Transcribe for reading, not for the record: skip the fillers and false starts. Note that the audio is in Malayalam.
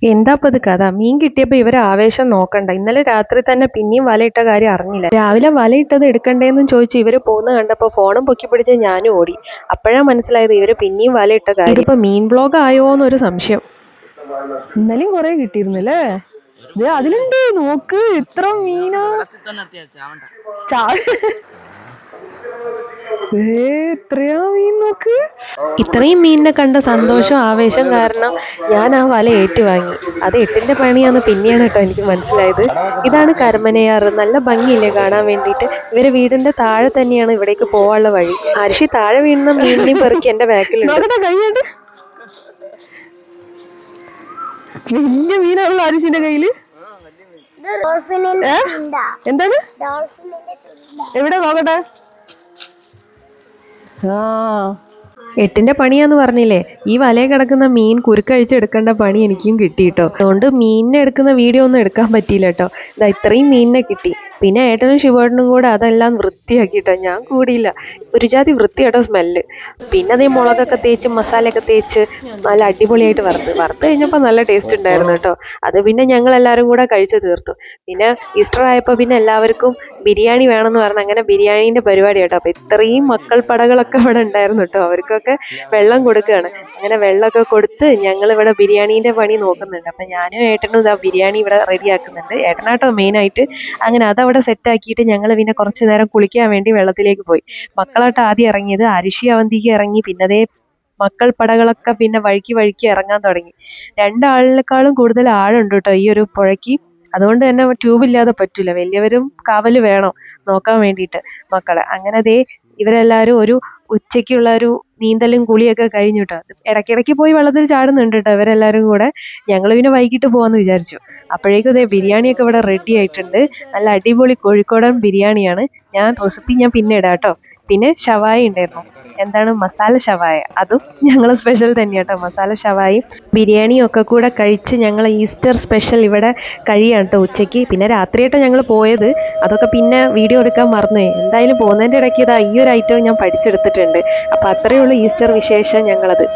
എന്താപ്പത് കഥ? മീൻ കിട്ടിയപ്പോ ഇവര് ആവേശം നോക്കണ്ട. ഇന്നലെ രാത്രി തന്നെ പിന്നെയും വലയിട്ട കാര്യം അറിഞ്ഞില്ല. രാവിലെ വലയിട്ടത് എടുക്കണ്ടേന്നും ചോദിച്ച് ഇവര് പോകുന്ന കണ്ടപ്പോ ഫോണും പൊക്കി പിടിച്ച് ഞാനും ഓടി. അപ്പോഴാ മനസ്സിലായത് ഇവര് പിന്നെയും വലയിട്ട കാര്യം. ഇതിപ്പോ മീൻ ബ്ലോഗ് ആയോന്നൊരു സംശയം. ഇന്നലെയും കൊറേ കിട്ടിയിരുന്നല്ലേ? അതിലുണ്ട്, നോക്ക് എത്ര മീനാ. എത്രയാ മീൻ നോക്ക്. ഇത്രയും മീനിനെ കണ്ട സന്തോഷം ആവേശം കാരണം ഞാൻ ആ വല ഏറ്റുവാങ്ങി. അത് എട്ടിന്റെ പണിയാന്ന് പിന്നെയാണ് കേട്ടോ എനിക്ക് മനസ്സിലായത്. ഇതാണ് കരമനയാറ്. നല്ല ഭംഗിയില്ലേ കാണാൻ വേണ്ടിയിട്ട്. ഇവര് വീടിന്റെ താഴെ തന്നെയാണ് ഇവിടേക്ക് പോവാനുള്ള വഴി. അരിശി താഴെ വീഴുന്ന മീനിനെയും പെറുക്കി എന്റെ ബാക്കിലുണ്ട്. കൈയുണ്ട്, വലിയ മീനാണല്ലോ അരിശിന്റെ കയ്യില്. എന്താണ്? എവിടെ നോക്കട്ടെ. എട്ടിന്റെ പണിയാന്ന് പറഞ്ഞില്ലേ, ഈ വലയിൽ കിടക്കുന്ന മീൻ കുരുക്കഴിച്ചെടുക്കേണ്ട പണി എനിക്കും കിട്ടിയിട്ടോ. അതുകൊണ്ട് മീനിനെ എടുക്കുന്ന വീഡിയോ ഒന്നും എടുക്കാൻ പറ്റിയില്ല കേട്ടോ. ഇതാ ഇത്രയും മീനിനെ കിട്ടി. പിന്നെ ഏട്ടനും ശിവേട്ടനും കൂടെ അതെല്ലാം വൃത്തിയാക്കിട്ടോ. ഞാൻ കൂടിയില്ല. ഒരു ജാതി വൃത്തിയായിട്ടോ സ്മെല്ല്. പിന്നെ അതേ മുളകൊക്കെ തേച്ച് മസാലയൊക്കെ തേച്ച് നല്ല അടിപൊളിയായിട്ട് വറുത്ത് കഴിഞ്ഞപ്പോൾ നല്ല ടേസ്റ്റ് ഉണ്ടായിരുന്നു കേട്ടോ. അത് പിന്നെ ഞങ്ങൾ എല്ലാവരും കൂടെ കഴിച്ചു തീർത്തു. പിന്നെ ഈസ്റ്റർ ആയപ്പോൾ പിന്നെ എല്ലാവർക്കും ബിരിയാണി വേണമെന്ന് പറഞ്ഞ് അങ്ങനെ ബിരിയാണീൻ്റെ പരിപാടി കേട്ടോ. അപ്പോൾ ഇത്രയും മക്കൾ പടകളൊക്കെ ഇവിടെ ഉണ്ടായിരുന്നു കേട്ടോ. അവർക്കൊക്കെ വെള്ളം കൊടുക്കുകയാണ്. അങ്ങനെ വെള്ളമൊക്കെ കൊടുത്ത് ഞങ്ങളിവിടെ ബിരിയാണീൻ്റെ പണി നോക്കുന്നുണ്ട്. അപ്പം ഞാനും ഏട്ടനും ഇതാ ബിരിയാണി ഇവിടെ റെഡിയാക്കുന്നുണ്ട്. ഏട്ടനാട്ടോ മെയിനായിട്ട്. അങ്ങനെ അതവിടെ സെറ്റാക്കിയിട്ട് ഞങ്ങൾ പിന്നെ കുറച്ച് നേരം കുളിക്കാൻ വേണ്ടി വെള്ളത്തിലേക്ക് പോയി. മക്കളായിട്ട് ആദ്യം ഇറങ്ങിയത്. അരിശി അവന്തിക്ക് ഇറങ്ങി. പിന്നെ അതേ മക്കൾ പടകളൊക്കെ പിന്നെ വഴിക്ക് ഇറങ്ങാൻ തുടങ്ങി. രണ്ടാളിനേക്കാളും കൂടുതൽ ആഴുണ്ട് കേട്ടോ ഈ ഒരു പുഴയ്ക്ക്. അതുകൊണ്ട് തന്നെ ട്യൂബില്ലാതെ പറ്റില്ല. വലിയവരും കാവല് വേണം നോക്കാൻ വേണ്ടിയിട്ട് മക്കളെ. അങ്ങനെ ദേ ഇവരെല്ലാവരും ഒരു ഉച്ചയ്ക്കുള്ള ഒരു നീന്തലും കുളിയൊക്കെ കഴിഞ്ഞു കേട്ടോ. ഇടയ്ക്കിടയ്ക്ക് പോയി വെള്ളത്തിൽ ചാടുന്നുണ്ട് കേട്ടോ ഇവരെല്ലാവരും കൂടെ. ഞങ്ങൾ പിന്നെ വൈകിട്ട് പോകാമെന്ന് വിചാരിച്ചു. അപ്പോഴേക്കും ദേ ബിരിയാണിയൊക്കെ ഇവിടെ റെഡി ആയിട്ടുണ്ട്. നല്ല അടിപൊളി കോഴിക്കോടൻ ബിരിയാണിയാണ്. റെസിപ്പി ഞാൻ പിന്നെ ഇടാം കേട്ടോ. പിന്നെ ഷവായ ഉണ്ടായിരുന്നു. എന്താണ് മസാല ഷവായ, അതും ഞങ്ങൾ സ്പെഷ്യൽ തന്നെയാണ് കേട്ടോ. മസാല ഷവായും ബിരിയാണിയും ഒക്കെ കൂടെ കഴിച്ച് ഞങ്ങൾ ഈസ്റ്റർ സ്പെഷ്യൽ ഇവിടെ കഴിയാണ് കേട്ടോ ഉച്ചയ്ക്ക്. പിന്നെ രാത്രിയായിട്ടോ ഞങ്ങൾ പോയത്. അതൊക്കെ പിന്നെ വീഡിയോ എടുക്കാൻ മറന്നുപോയി. എന്തായാലും പോകുന്നതിൻ്റെ ഇടയ്ക്ക് ഇതാ ഈ ഒരു ഐറ്റം ഞാൻ പഠിച്ചെടുത്തിട്ടുണ്ട്. അപ്പോൾ അത്രയേ ഉള്ളൂ ഈസ്റ്റർ വിശേഷം ഞങ്ങളത്.